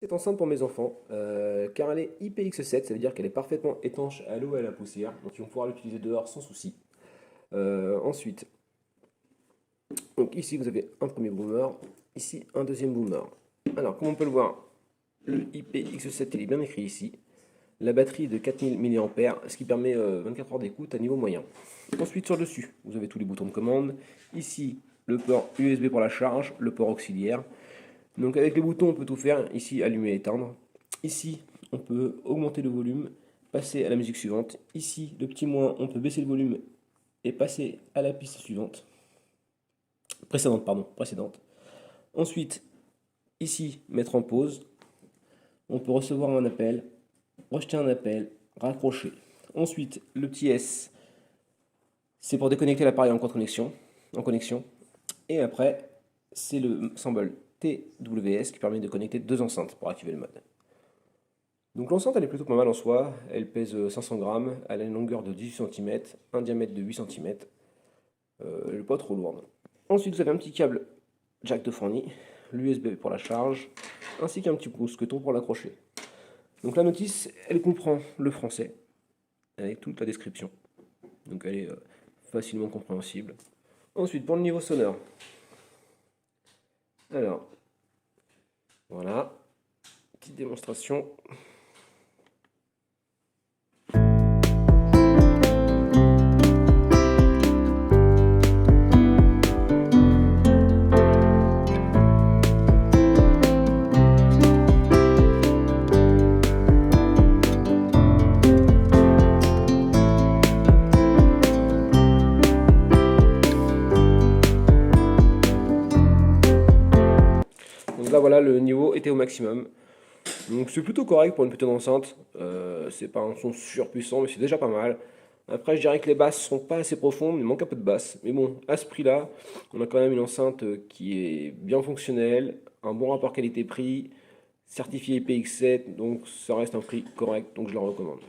Cette enceinte pour mes enfants, car elle est IPX7, ça veut dire qu'elle est parfaitement étanche à l'eau et à la poussière, donc ils vont pouvoir l'utiliser dehors sans souci. Ensuite, donc ici vous avez un premier boomer, ici un deuxième boomer. Alors comme on peut le voir, le IPX7 il est bien écrit ici. La batterie est de 4000 mAh, ce qui permet 24 heures d'écoute à niveau moyen. Ensuite sur le dessus, vous avez tous les boutons de commande. Ici, le port USB pour la charge, le port auxiliaire. Donc avec les boutons, on peut tout faire. Ici, allumer et éteindre. Ici, on peut augmenter le volume, passer à la musique suivante. Ici, le petit moins, on peut baisser le volume et passer à la piste suivante. Précédente. Ensuite, ici, mettre en pause. On peut recevoir un appel, rejeter un appel, raccrocher. Ensuite, le petit S, c'est pour déconnecter l'appareil en connexion. Et après, c'est le symbole TWS qui permet de connecter deux enceintes pour activer le mode. Donc l'enceinte elle est plutôt pas mal en soi, elle pèse 500 grammes, elle a une longueur de 18 cm, un diamètre de 8 cm, elle n'est pas trop lourde. Ensuite vous avez un petit câble jack de fourni, l'USB pour la charge, ainsi qu'un petit mousqueton pour l'accrocher. Donc la notice elle comprend le français, avec toute la description, donc elle est facilement compréhensible. Ensuite pour le niveau sonore, alors voilà, petite démonstration. Donc là voilà, le niveau était au maximum. Donc c'est plutôt correct pour une petite enceinte. C'est pas un son surpuissant, mais c'est déjà pas mal. Après, je dirais que les basses sont pas assez profondes, il manque un peu de basse. Mais bon, à ce prix-là, on a quand même une enceinte qui est bien fonctionnelle, un bon rapport qualité-prix, certifié IPX7, donc ça reste un prix correct, donc je la recommande.